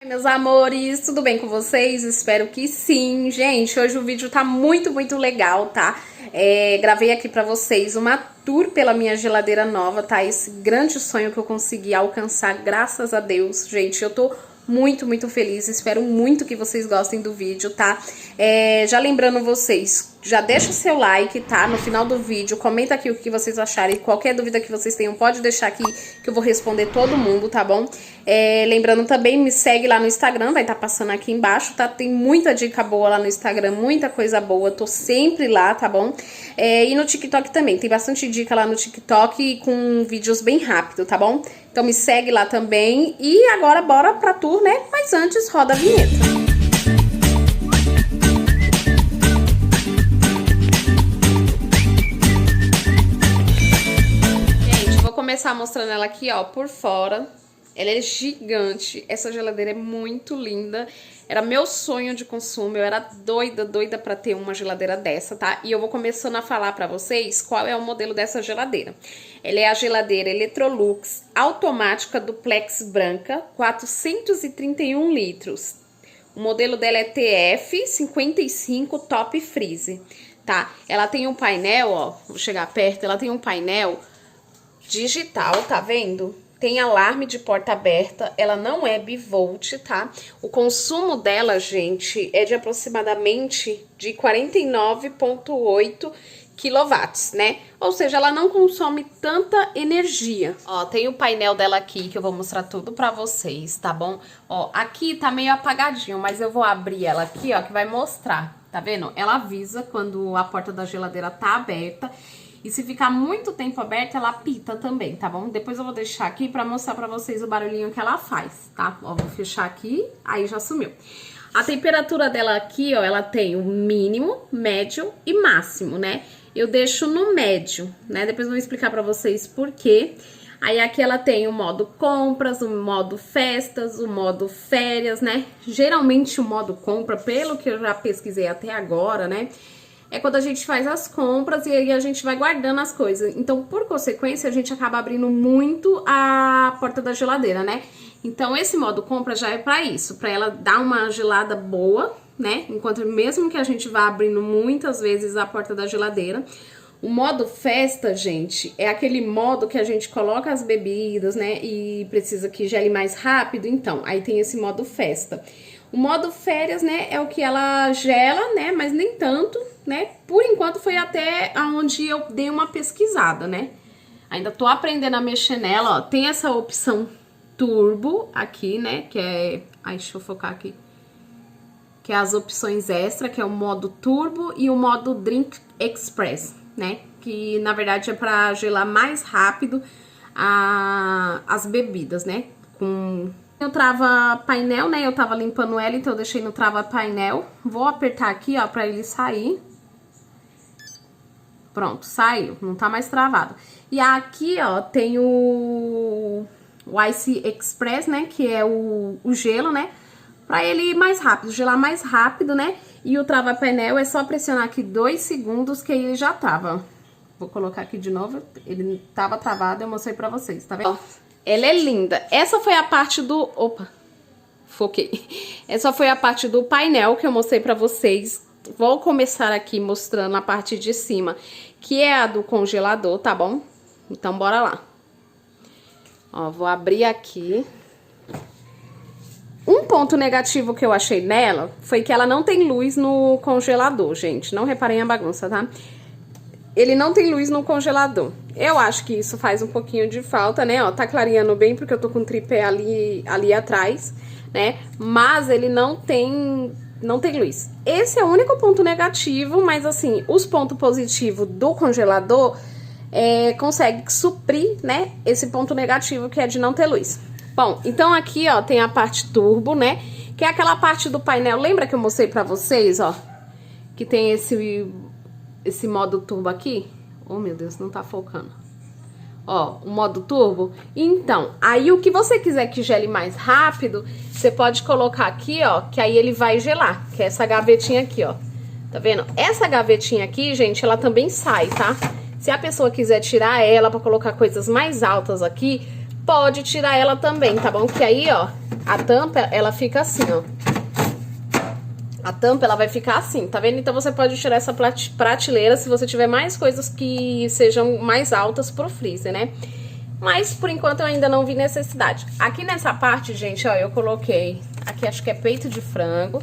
Meus amores, tudo bem com vocês? Espero que sim. Gente, hoje o vídeo tá muito legal, tá? Gravei aqui pra vocês uma tour pela minha geladeira nova, tá? Esse grande sonho que eu consegui alcançar, graças a Deus. Gente, eu tô muito feliz, espero muito que vocês gostem do vídeo, tá? Já lembrando vocês, já deixa o seu like, tá? No final do vídeo, comenta aqui o que vocês acharem. Qualquer dúvida que vocês tenham, pode deixar aqui que eu vou responder todo mundo, tá bom? Lembrando também, me segue lá no Instagram, vai estar passando aqui embaixo, tá? Tem muita dica boa lá no Instagram, muita coisa boa, tô sempre lá, tá bom? E no TikTok também, tem bastante dica lá no TikTok com vídeos bem rápido, tá bom? Então me segue lá também. E agora bora pra tour, né? Mas antes, roda a vinheta. Gente, vou começar mostrando ela aqui, ó, por fora. Ela é gigante, essa geladeira é muito linda. Era meu sonho de consumo, eu era doida pra ter uma geladeira dessa, tá? E eu vou começando a falar pra vocês qual é o modelo dessa geladeira. Ela é a geladeira Electrolux automática duplex branca, 431 litros. O modelo dela é TF55 Top Freeze, tá? Ela tem um painel, ó, vou chegar perto, ela tem um painel digital, tá vendo? Tem alarme de porta aberta, ela não é bivolt, tá? O consumo dela, gente, é de aproximadamente de 49,8 kW, né? Ou seja, ela não consome tanta energia. Ó, tem o painel dela aqui, que eu vou mostrar tudo pra vocês, tá bom? Ó, aqui tá meio apagadinho, mas eu vou abrir ela aqui, ó, que vai mostrar, tá vendo? Ela avisa quando a porta da geladeira tá aberta. E se ficar muito tempo aberta, ela apita também, tá bom? Depois eu vou deixar aqui pra mostrar pra vocês o barulhinho que ela faz, tá? Ó, vou fechar aqui, aí já sumiu. A temperatura dela aqui, ó, ela tem o mínimo, médio e máximo, né? Eu deixo no médio, né? Depois eu vou explicar pra vocês por quê. Aí aqui ela tem o modo compras, o modo festas, o modo férias, né? Geralmente o modo compra, pelo que eu já pesquisei até agora, né? É quando a gente faz as compras e aí a gente vai guardando as coisas. Então, por consequência, a gente acaba abrindo muito a porta da geladeira, né? Então, esse modo compra já é pra isso, pra ela dar uma gelada boa, né? Enquanto mesmo que a gente vá abrindo muitas vezes a porta da geladeira. O modo festa, gente, é aquele modo que a gente coloca as bebidas, né? E precisa que gele mais rápido, então, aí tem esse modo festa. O modo férias, né, é o que ela gela, né, mas nem tanto, né, por enquanto foi até onde eu dei uma pesquisada, né. Ainda tô aprendendo a mexer nela, ó, tem essa opção turbo aqui, né, que é, ai, deixa eu focar aqui, que é as opções extra, que é o modo turbo e o modo drink express, né, que na verdade é pra gelar mais rápido as bebidas, né, com... Eu trava painel, né, eu tava limpando ela, então eu deixei no trava painel. Vou apertar aqui, ó, pra ele sair. Pronto, saiu, não tá mais travado. E aqui, ó, tem o Ice Express, né, que é o gelo, né, pra ele ir mais rápido, gelar mais rápido, né. E o trava painel é só pressionar aqui 2 segundos que aí ele já trava. Vou colocar aqui de novo, ele tava travado, eu mostrei pra vocês, tá vendo? Ó. Ela é linda. Essa foi a parte do... Opa, foquei. Essa foi a parte do painel que eu mostrei pra vocês. Vou começar aqui mostrando a parte de cima, que é a do congelador, tá bom? Então, bora lá. Ó, vou abrir aqui. Um ponto negativo que eu achei nela foi que ela não tem luz no congelador, gente. Não reparem a bagunça, tá? Ele não tem luz no congelador. Eu acho que isso faz um pouquinho de falta, né? Ó, tá clareando bem porque eu tô com o tripé ali atrás, né? Mas ele não tem luz. Esse é o único ponto negativo, mas assim, os pontos positivos do congelador consegue suprir, né? Esse ponto negativo que é de não ter luz. Bom, então aqui, ó, tem a parte turbo, né? Que é aquela parte do painel. Lembra que eu mostrei pra vocês, ó? Que tem esse modo turbo aqui. Oh, meu Deus, não tá focando. Ó, o modo turbo. Então, aí o que você quiser que gele mais rápido, você pode colocar aqui, ó, que aí ele vai gelar, que é essa gavetinha aqui, ó. Tá vendo? Essa gavetinha aqui, gente, ela também sai, tá? Se a pessoa quiser tirar ela pra colocar coisas mais altas aqui, pode tirar ela também, tá bom? Que aí, ó, a tampa, ela fica assim, ó. A tampa, ela vai ficar assim, tá vendo? Então, você pode tirar essa prateleira se você tiver mais coisas que sejam mais altas pro freezer, né? Mas, por enquanto, eu ainda não vi necessidade. Aqui nessa parte, gente, ó, eu coloquei... Aqui acho que é peito de frango.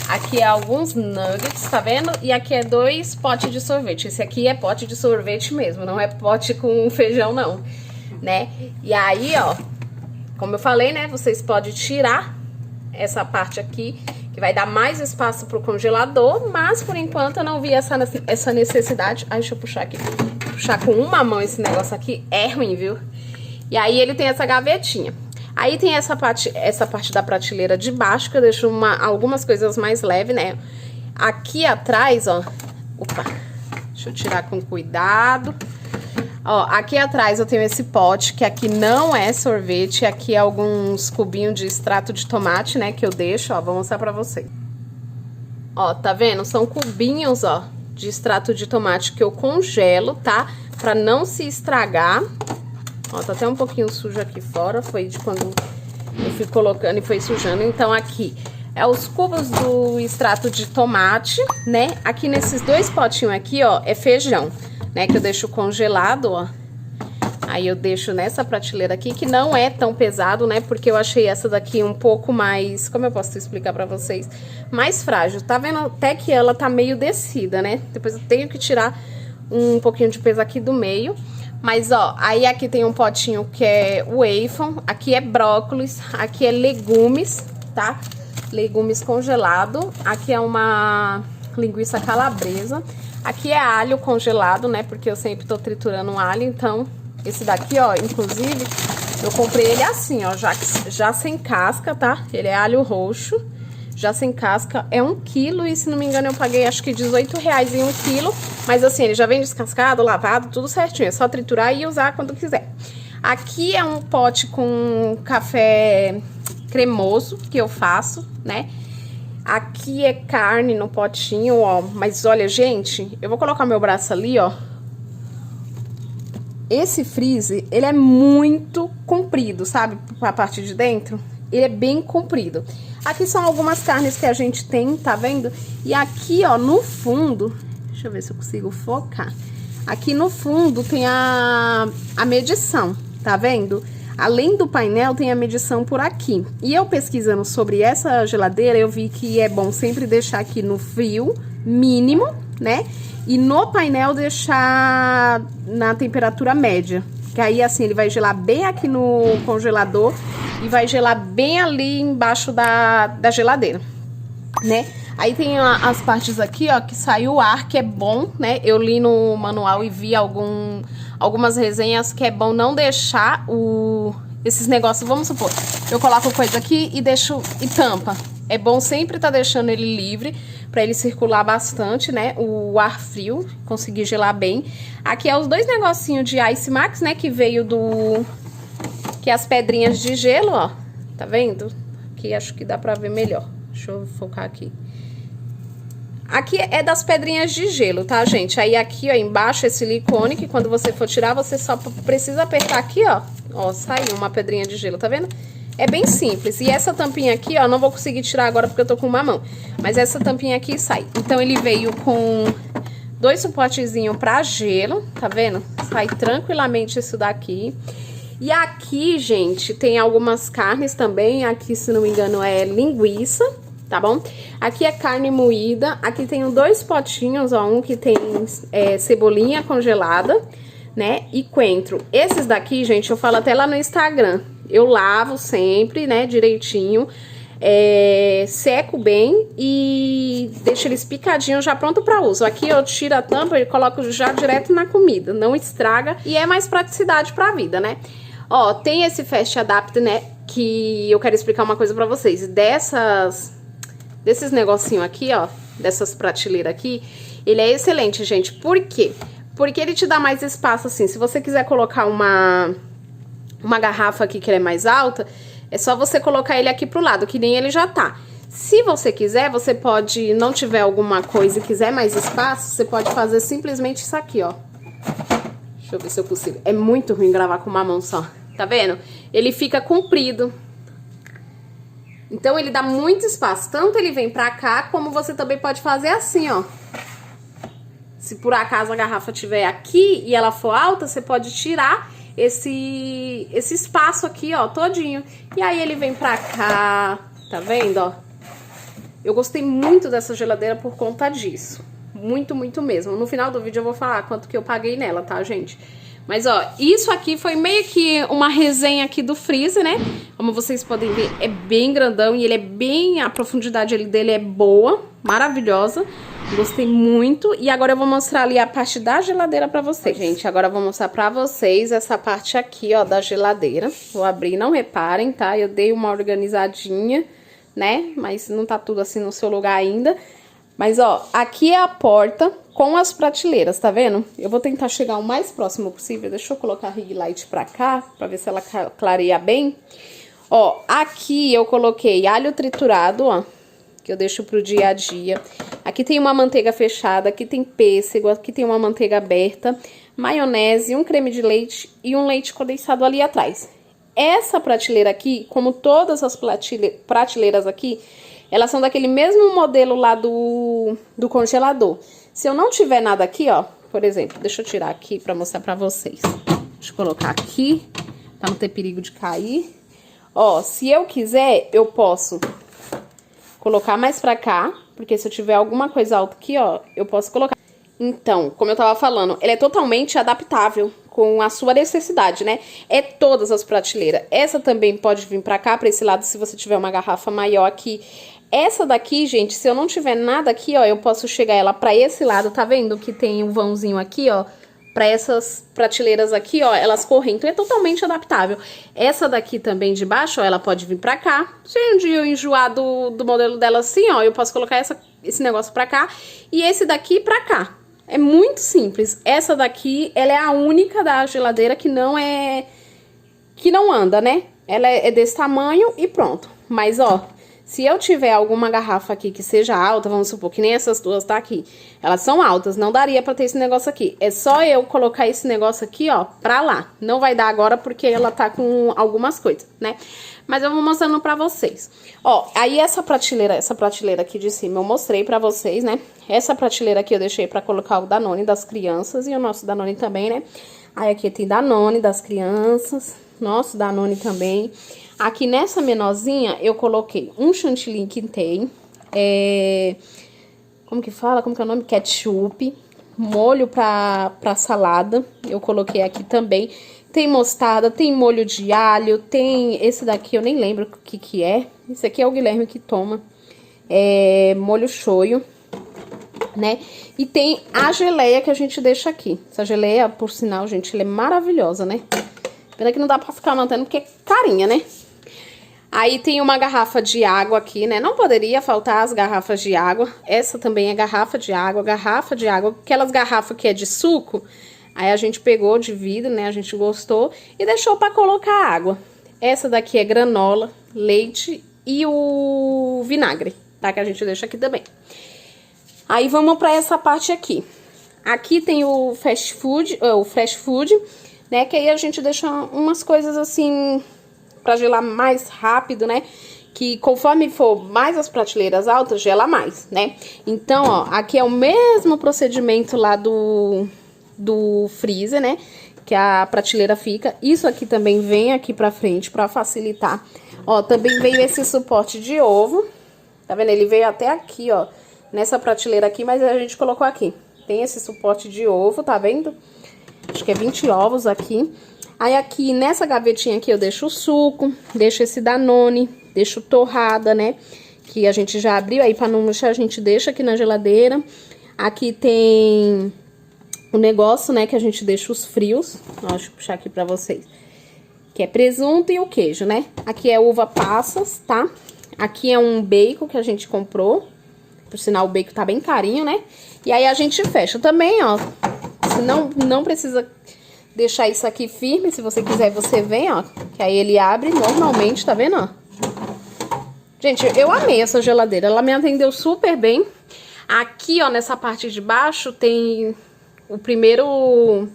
Aqui é alguns nuggets, tá vendo? E aqui é 2 potes de sorvete. Esse aqui é pote de sorvete mesmo, não é pote com feijão, não, né? E aí, ó, como eu falei, né, vocês podem tirar essa parte aqui, que vai dar mais espaço pro congelador, mas por enquanto eu não vi essa necessidade. Ai, deixa eu puxar aqui. Puxar com uma mão esse negócio aqui é ruim, viu? E aí ele tem essa gavetinha. Aí tem essa parte da prateleira de baixo, que eu deixo algumas coisas mais leves, né? Aqui atrás, ó... Opa! Deixa eu tirar com cuidado. Ó, aqui atrás eu tenho esse pote, que aqui não é sorvete. Aqui é alguns cubinhos de extrato de tomate, né? Que eu deixo, ó. Vou mostrar pra vocês. Ó, tá vendo? São cubinhos, ó, de extrato de tomate que eu congelo, tá? Pra não se estragar. Ó, tá até um pouquinho sujo aqui fora, foi de quando eu fui colocando e foi sujando. Então, aqui é os cubos do extrato de tomate, né? Aqui nesses 2 potinhos aqui, ó, é feijão, né? Que eu deixo congelado, ó. Aí eu deixo nessa prateleira aqui, que não é tão pesado, né? Porque eu achei essa daqui um pouco mais... Como eu posso explicar pra vocês? Mais frágil. Tá vendo até que ela tá meio descida, né? Depois eu tenho que tirar um pouquinho de peso aqui do meio. Mas, ó, aí aqui tem um potinho que é waffle, aqui é brócolis, aqui é legumes, tá? Legumes congelado, aqui é uma linguiça calabresa, aqui é alho congelado, né? Porque eu sempre tô triturando um alho, então esse daqui, ó, inclusive, eu comprei ele assim, ó, já sem casca, tá? Ele é alho roxo, já sem casca, é 1 quilo e, se não me engano, eu paguei acho que R$18 em 1 quilo. Mas assim, ele já vem descascado, lavado, tudo certinho. É só triturar e usar quando quiser. Aqui é um pote com café cremoso que eu faço, né? Aqui é carne no potinho, ó. Mas olha, gente, eu vou colocar meu braço ali, ó. Esse freezer, ele é muito comprido, sabe? A parte de dentro, ele é bem comprido. Aqui são algumas carnes que a gente tem, tá vendo? E aqui, ó, no fundo... Deixa eu ver se eu consigo focar. Aqui no fundo tem a medição, tá vendo? Além do painel, tem a medição por aqui. E eu pesquisando sobre essa geladeira, eu vi que é bom sempre deixar aqui no frio mínimo, né? E no painel deixar na temperatura média. Que aí, assim, ele vai gelar bem aqui no congelador e vai gelar bem ali embaixo da geladeira, né? Aí tem as partes aqui, ó, que sai o ar, que é bom, né? Eu li no manual e vi algumas resenhas que é bom não deixar esses negócios, vamos supor, eu coloco coisa aqui e deixo e tampa. É bom sempre tá deixando ele livre, pra ele circular bastante, né? O ar frio, conseguir gelar bem. Aqui é os 2 negocinhos de Ice Max, né? Que veio que é as pedrinhas de gelo, ó. Tá vendo? Aqui acho que dá pra ver melhor. Deixa eu focar aqui. Aqui é das pedrinhas de gelo, tá, gente? Aí aqui, ó, embaixo é silicone, que quando você for tirar, você só precisa apertar aqui, ó. Ó, saiu uma pedrinha de gelo, tá vendo? É bem simples. E essa tampinha aqui, ó, não vou conseguir tirar agora porque eu tô com uma mão. Mas essa tampinha aqui sai. Então, ele veio com 2 suportezinhos pra gelo, tá vendo? Sai tranquilamente isso daqui. E aqui, gente, tem algumas carnes também. Aqui, se não me engano, é linguiça, tá bom? Aqui é carne moída. Aqui tem 2 potinhos, ó. Um que tem cebolinha congelada, né? E coentro. Esses daqui, gente, eu falo até lá no Instagram. Eu lavo sempre, né, direitinho. Seco bem e deixo eles picadinhos já pronto para uso. Aqui eu tiro a tampa e coloco já direto na comida. Não estraga e é mais praticidade pra vida, né? Ó, tem esse Fast Adapt, né? Que eu quero explicar uma coisa pra vocês. Desses negocinho aqui, ó, dessas prateleiras aqui, ele é excelente, gente. Por quê? Porque ele te dá mais espaço, assim. Se você quiser colocar uma garrafa aqui que é mais alta, é só você colocar ele aqui pro lado, que nem ele já tá. Se você quiser, você pode, não tiver alguma coisa e quiser mais espaço, você pode fazer simplesmente isso aqui, ó. Deixa eu ver se eu consigo. É muito ruim gravar com uma mão só, tá vendo? Ele fica comprido. Então, ele dá muito espaço. Tanto ele vem pra cá, como você também pode fazer assim, ó. Se por acaso a garrafa estiver aqui e ela for alta, você pode tirar esse espaço aqui, ó, todinho. E aí ele vem pra cá, tá vendo, ó? Eu gostei muito dessa geladeira por conta disso. Muito, muito mesmo. No final do vídeo eu vou falar quanto que eu paguei nela, tá, gente? Mas, ó, isso aqui foi meio que uma resenha aqui do freezer, né? Como vocês podem ver, é bem grandão e ele é bem... A profundidade dele é boa, maravilhosa. Gostei muito. E agora eu vou mostrar ali a parte da geladeira pra vocês. Gente, agora eu vou mostrar pra vocês essa parte aqui, ó, da geladeira. Vou abrir, não reparem, tá? Eu dei uma organizadinha, né? Mas não tá tudo assim no seu lugar ainda. Mas, ó, aqui é a porta com as prateleiras, tá vendo? Eu vou tentar chegar o mais próximo possível. Deixa eu colocar a ring light pra cá, pra ver se ela clareia bem. Ó, aqui eu coloquei alho triturado, ó, que eu deixo pro dia a dia. Aqui tem uma manteiga fechada, aqui tem pêssego, aqui tem uma manteiga aberta, maionese, um creme de leite e um leite condensado ali atrás. Essa prateleira aqui, como todas as prateleiras aqui, elas são daquele mesmo modelo lá do congelador. Se eu não tiver nada aqui, ó, por exemplo, deixa eu tirar aqui pra mostrar pra vocês. Deixa eu colocar aqui, pra não ter perigo de cair. Ó, se eu quiser, eu posso colocar mais pra cá, porque se eu tiver alguma coisa alta aqui, ó, eu posso colocar. Então, como eu tava falando, ele é totalmente adaptável com a sua necessidade, né? É todas as prateleiras. Essa também pode vir pra cá, pra esse lado, se você tiver uma garrafa maior aqui. Essa daqui, gente, se eu não tiver nada aqui, ó, eu posso chegar ela pra esse lado, tá vendo que tem um vãozinho aqui, ó? Pra essas prateleiras aqui, ó, elas correm, então é totalmente adaptável. Essa daqui também de baixo, ó, ela pode vir pra cá. Se um dia eu enjoar do modelo dela assim, ó, eu posso colocar esse negócio pra cá e esse daqui pra cá. É muito simples. Essa daqui, ela é a única da geladeira que não anda, né? Ela é desse tamanho e pronto. Mas, ó, se eu tiver alguma garrafa aqui que seja alta, vamos supor que nem essas duas tá aqui, elas são altas, não daria pra ter esse negócio aqui. É só eu colocar esse negócio aqui, ó, pra lá. Não vai dar agora porque ela tá com algumas coisas, né? Mas eu vou mostrando pra vocês. Ó, aí essa prateleira aqui de cima eu mostrei pra vocês, né? Essa prateleira aqui eu deixei pra colocar o Danone das crianças e o nosso Danone também, né? Aí aqui tem Danone das crianças, nosso Danone também. Aqui nessa menorzinha eu coloquei um chantilly que tem, como que fala? Como que é o nome? Ketchup, molho pra salada, eu coloquei aqui também. Tem mostarda, tem molho de alho, tem esse daqui, eu nem lembro o que que é. Esse aqui é o Guilherme que toma. Molho shoyu, né? E tem a geleia que a gente deixa aqui. Essa geleia, por sinal, gente, ela é maravilhosa, né? Pena que não dá pra ficar mantendo porque é carinha, né? Aí tem uma garrafa de água aqui, né? Não poderia faltar as garrafas de água. Essa também é garrafa de água. Aquelas garrafas que é de suco, aí a gente pegou de vidro, né? A gente gostou e deixou pra colocar água. Essa daqui é granola, leite e o vinagre, tá? Que a gente deixa aqui também. Aí vamos pra essa parte aqui. Aqui tem o fast food, né? Que aí a gente deixa umas coisas assim pra gelar mais rápido, né? Que conforme for mais as prateleiras altas, gela mais, né? Então, ó, aqui é o mesmo procedimento lá do freezer, né? Que a prateleira fica. Isso aqui também vem aqui pra frente pra facilitar. Ó, também veio esse suporte de ovo. Tá vendo? Ele veio até aqui, ó. Nessa prateleira aqui, mas a gente colocou aqui. Tem esse suporte de ovo, tá vendo? Acho que é 20 ovos aqui. Aí aqui, nessa gavetinha aqui, eu deixo o suco, deixo esse Danone, deixo torrada, né? Que a gente já abriu, aí pra não murchar a gente deixa aqui na geladeira. Aqui tem o negócio, né, que a gente deixa os frios. Ó, deixa eu puxar aqui pra vocês. Que é presunto e o queijo, né? Aqui é uva passas, tá? Aqui é um bacon que a gente comprou. Por sinal, o bacon tá bem carinho, né? E aí a gente fecha também, ó. Se não precisa deixar isso aqui firme, se você quiser, você vem, ó. Que aí ele abre normalmente, tá vendo, ó? Gente, eu amei essa geladeira. Ela me atendeu super bem. Aqui, ó, nessa parte de baixo tem o primeiro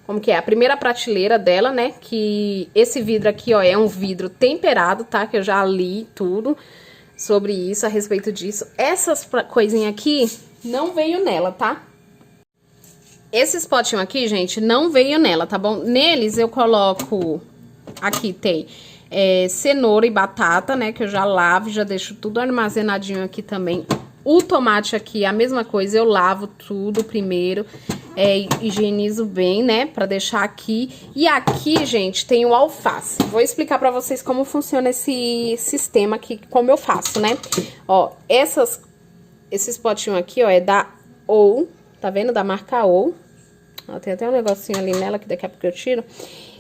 como que é, a primeira prateleira dela, né, que esse vidro aqui, ó, é um vidro temperado, tá, que eu já li tudo sobre isso, a respeito disso. Essas coisinhas aqui não veio nela, tá? Esses potinhos aqui, gente, não veio nela, tá bom? Neles eu coloco, aqui tem cenoura e batata, né, que eu já lavo, já deixo tudo armazenadinho aqui também. O tomate aqui, a mesma coisa, eu lavo tudo primeiro, higienizo bem, né, pra deixar aqui. E aqui, gente, tem o alface. Vou explicar pra vocês como funciona esse sistema aqui, como eu faço, né. Ó, esses potinhos aqui, ó, é da Ou, tá vendo? Da marca Ou. Ó, tem até um negocinho ali nela, que daqui a pouco eu tiro.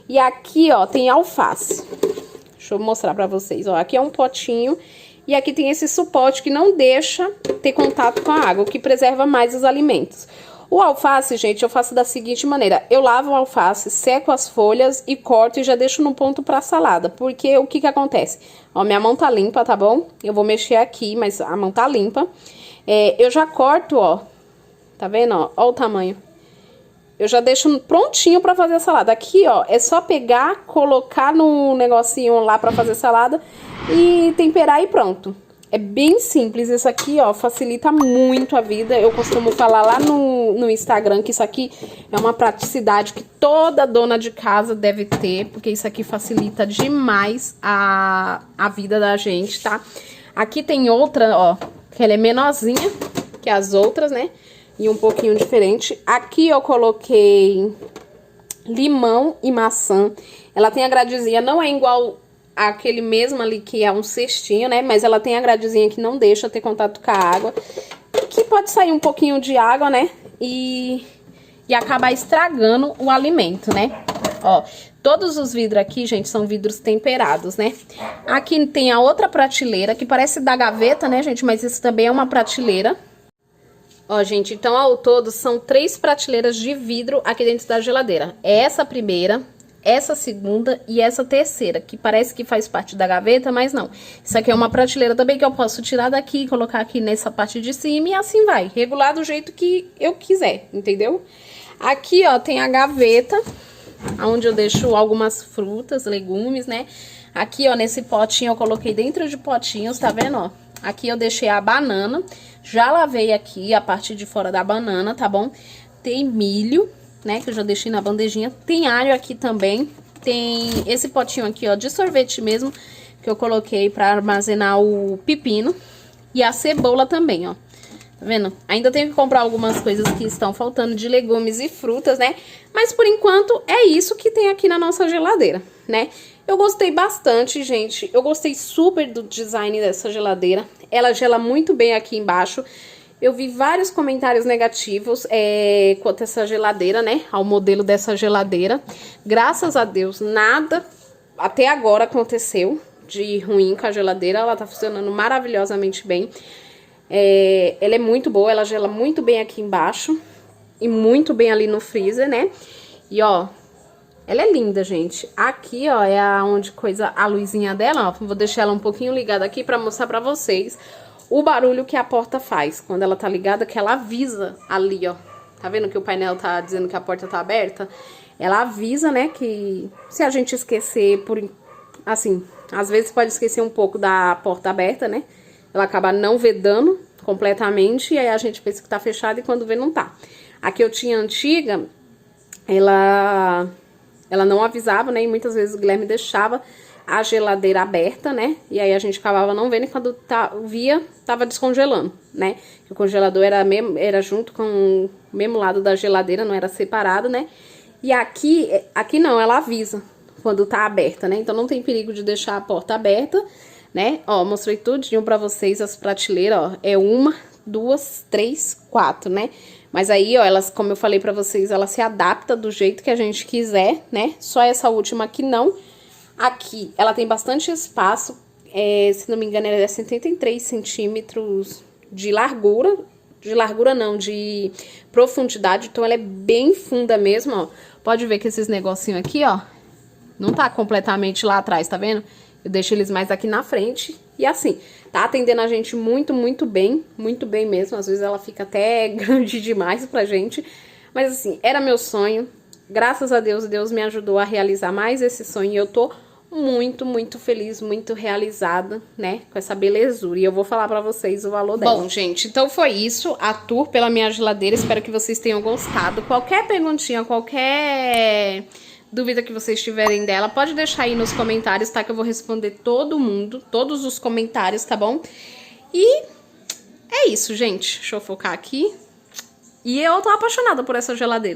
E aqui, ó, tem alface. Deixa eu mostrar pra vocês, ó. Aqui é um potinho e aqui tem esse suporte que não deixa ter contato com a água, o que preserva mais os alimentos. O alface, gente, eu faço da seguinte maneira. Eu lavo o alface, seco as folhas e corto e já deixo no ponto pra salada. Porque o que que acontece? Ó, minha mão tá limpa, tá bom? Eu vou mexer aqui, mas a mão tá limpa. Eu já corto, ó. Tá vendo, ó? Ó o tamanho. Eu já deixo prontinho pra fazer a salada. Aqui, ó, é só pegar, colocar no negocinho lá pra fazer salada e temperar e pronto. É bem simples isso aqui, ó, facilita muito a vida. Eu costumo falar lá no Instagram que isso aqui é uma praticidade que toda dona de casa deve ter, porque isso aqui facilita demais a vida da gente, tá? Aqui tem outra, ó, que ela é menorzinha que as outras, né? E um pouquinho diferente. Aqui eu coloquei limão e maçã. Ela tem a gradezinha, não é igual aquele mesmo ali que é um cestinho, né? Mas ela tem a gradezinha que não deixa ter contato com a água. Que pode sair um pouquinho de água, né? E acabar estragando o alimento, né? Ó, todos os vidros aqui, gente, são vidros temperados, né? Aqui tem a outra prateleira, que parece da gaveta, né, gente? Mas isso também é uma prateleira. Ó, gente, então ao todo são 3 prateleiras de vidro aqui dentro da geladeira. É essa primeira, essa segunda e essa terceira, que parece que faz parte da gaveta, mas não. Isso aqui é uma prateleira também que eu posso tirar daqui e colocar aqui nessa parte de cima e assim vai. Regular do jeito que eu quiser, entendeu? Aqui, ó, tem a gaveta, onde eu deixo algumas frutas, legumes, né? Aqui, ó, nesse potinho eu coloquei dentro de potinhos, tá vendo, ó? Aqui eu deixei a banana, já lavei aqui a parte de fora da banana, tá bom? Tem milho, né, que eu já deixei na bandejinha. Tem alho aqui também. Tem esse potinho aqui, ó, de sorvete mesmo, que eu coloquei pra armazenar o pepino. E a cebola também, ó. Tá vendo? Ainda tenho que comprar algumas coisas que estão faltando de legumes e frutas, né? Mas por enquanto é isso que tem aqui na nossa geladeira, né? Eu gostei bastante, gente. Eu gostei super do design dessa geladeira. Ela gela muito bem aqui embaixo. Eu vi vários comentários negativos quanto a essa geladeira, né? Ao modelo dessa geladeira. Graças a Deus, nada até agora aconteceu de ruim com a geladeira. Ela tá funcionando maravilhosamente bem. Ela é muito boa, ela gela muito bem aqui embaixo. E muito bem ali no freezer, né? E, ó... ela é linda, gente. Aqui, ó, é onde coisa a luzinha dela, ó. Vou deixar ela um pouquinho ligada aqui pra mostrar pra vocês o barulho que a porta faz. Quando ela tá ligada, que ela avisa ali, ó. Tá vendo que o painel tá dizendo que a porta tá aberta? Ela avisa, né, que se a gente esquecer assim, às vezes pode esquecer um pouco da porta aberta, né? Ela acaba não vedando completamente e aí a gente pensa que tá fechada e quando vê não tá. A que eu tinha antiga, ela não avisava, né? E muitas vezes o Guilherme deixava a geladeira aberta, né? E aí a gente acabava não vendo e quando via, tava descongelando, né? O congelador era junto com o mesmo lado da geladeira, não era separado, né? E aqui não, ela avisa quando tá aberta, né? Então não tem perigo de deixar a porta aberta, né? Ó, mostrei tudinho pra vocês as prateleiras, ó. É 1, 2, 3, 4, né? Mas aí, ó, elas, como eu falei pra vocês, ela se adapta do jeito que a gente quiser, né? Só essa última aqui não. Aqui, ela tem bastante espaço, se não me engano, ela é 73 centímetros de largura. De largura não, de profundidade, então ela é bem funda mesmo, ó. Pode ver que esses negocinhos aqui, ó, não tá completamente lá atrás, tá vendo? Eu deixo eles mais aqui na frente e assim, tá atendendo a gente muito bem mesmo. Às vezes ela fica até grande demais pra gente, mas assim, era meu sonho. graças a Deus, Deus me ajudou a realizar mais esse sonho e eu tô muito, muito feliz, muito realizada, né, com essa belezura. E eu vou falar pra vocês o valor dela. Bom, gente, então foi isso, a tour pela minha geladeira. Espero que vocês tenham gostado. Qualquer perguntinha, qualquer dúvida que vocês tiverem dela, pode deixar aí nos comentários, tá? Que eu vou responder todo mundo, todos os comentários, tá bom? E é isso, gente. Deixa eu focar aqui. E eu tô apaixonada por essa geladeira.